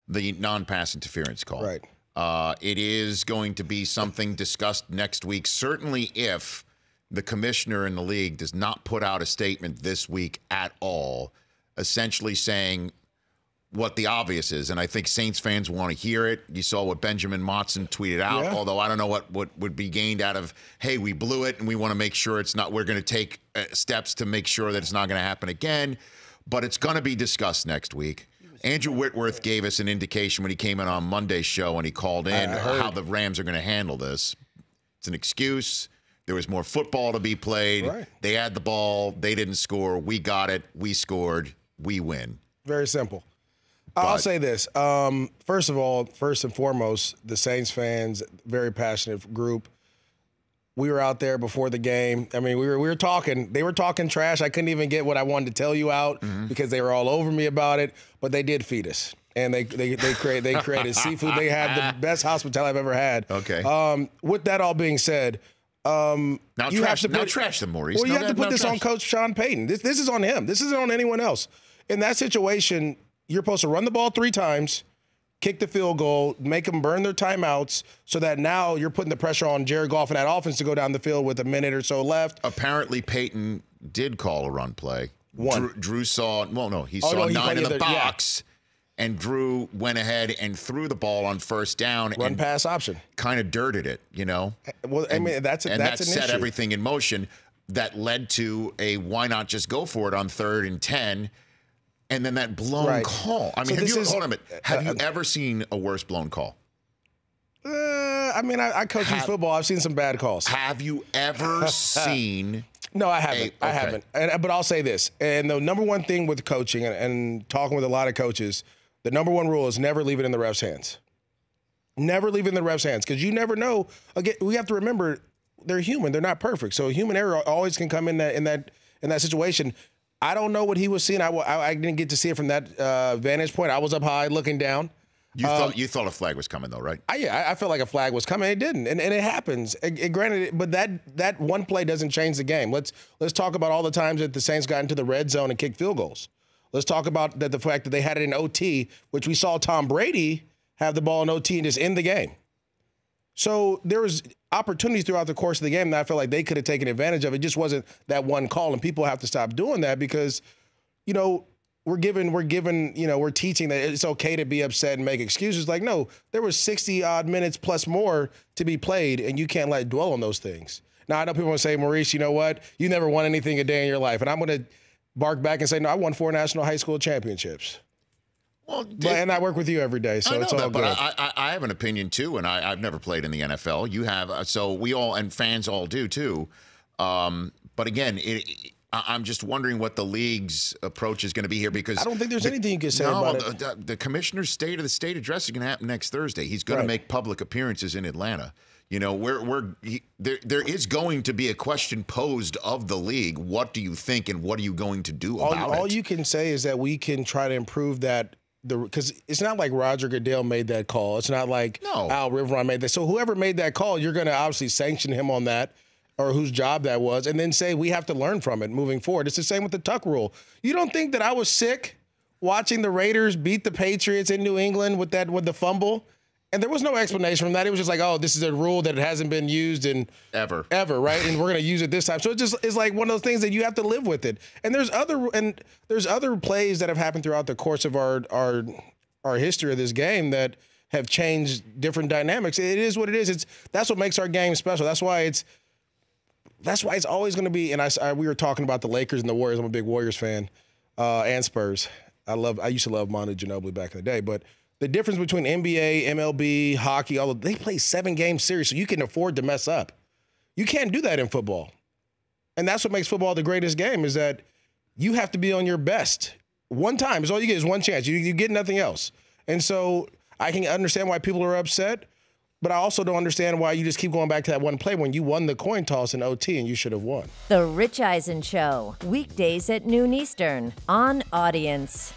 the non-pass interference call. Right. It is going to be something discussed next week, certainly if the commissioner in the league does not put out a statement this week at all, essentially saying what the obvious is. And I think Saints fans want to hear it. You saw what Benjamin Motson tweeted out, although I don't know what would be gained out of, hey, we blew it and we want to make sure it's not, we're going to take steps to make sure that it's not going to happen again. But it's going to be discussed next week. Andrew Whitworth gave us an indication when he came in on Monday's show and he called in how the Rams are going to handle this. It's an excuse. There was more football to be played. Right. They had the ball. They didn't score. We got it. We scored. We win. Very simple. I'll say this. First of all, first and foremost, the Saints fans, very passionate group. We were out there before the game. I mean, we were talking. They were talking trash. I couldn't even get what I wanted to tell you out because they were all over me about it. But they did feed us, and they created seafood. They had the best hospitality I've ever had. Okay. With that all being said, now trash them, Maurice. Well, you have to put this on Coach Sean Payton. This is on him. This isn't on anyone else. In that situation, you're supposed to run the ball 3 times, kick the field goal, make them burn their timeouts so that now you're putting the pressure on Jared Goff and that offense to go down the field with a minute or so left. Apparently, Peyton did call a run play. Drew saw – well, no, he saw he 9 in the box, and Drew went ahead and threw the ball on first down. Run pass option. Kind of dirted it, you know. Well, I mean, that's an that issue. set everything in motion. That led to a why not just go for it on 3rd and 10. And then that blown call. I mean, have you ever seen a worse blown call? I mean, I coach youth football. I've seen some bad calls. Have you ever seen? No, I haven't. I haven't. But I'll say this. And the number one thing with coaching and talking with a lot of coaches, the number one rule is never leave it in the ref's hands. Never leave it in the ref's hands because you never know. Again, we have to remember they're human. They're not perfect. So human error always can come in that situation. I don't know what he was seeing. I didn't get to see it from that vantage point. I was up high looking down. You thought a flag was coming, though, right? I felt like a flag was coming. It didn't, and it happens. Granted, but that one play doesn't change the game. Let's talk about all the times that the Saints got into the red zone and kicked field goals. Let's talk about the fact that they had it in OT, which we saw Tom Brady have the ball in OT and just end the game. So there was opportunities throughout the course of the game that I felt like they could have taken advantage of. It just wasn't that one call, and people have to stop doing that because, you know, we're teaching that it's okay to be upset and make excuses. Like, no, there was 60-odd minutes plus more to be played, and you can't dwell on those things. Now, I know people want to say, Maurice, you know what? You never won anything a day in your life. And I'm going to bark back and say, no, I won 4 national high school championships. Well, and I work with you every day, so it's all good. But I have an opinion, too, and I've never played in the NFL. You have, so we all, and fans all do, too. But again, I'm just wondering what the league's approach is going to be here because I don't think there's anything you can say about it. The commissioner's State of the State address is going to happen next Thursday. He's going to make public appearances in Atlanta. You know, there is going to be a question posed of the league. What do you think, and what are you going to do about it? All you can say is that we can try to improve that. Because it's not like Roger Goodell made that call. It's not like Al Riveron made that. So whoever made that call, you're going to obviously sanction him on that, or whose job that was, and then say we have to learn from it moving forward. It's the same with the Tuck rule. You don't think that I was sick watching the Raiders beat the Patriots in New England with the fumble? And there was no explanation from that. It was just like, oh, this is a rule that hasn't been used in ever, right? And we're going to use it this time. So it's like one of those things that you have to live with it. And there's other plays that have happened throughout the course of our history of this game that have changed different dynamics. It is what it is. That's what makes our game special. That's why it's always going to be. And we were talking about the Lakers and the Warriors. I'm a big Warriors fan, and Spurs. I used to love Manu Ginobili back in the day, but the difference between NBA, MLB, hockey, they play 7-game series, so you can afford to mess up. You can't do that in football. And that's what makes football the greatest game, is that you have to be on your best. One time is all you get, is one chance. You get nothing else. And so I can understand why people are upset, but I also don't understand why you just keep going back to that one play when you won the coin toss in OT and you should have won. The Rich Eisen Show, weekdays at noon Eastern on Audience.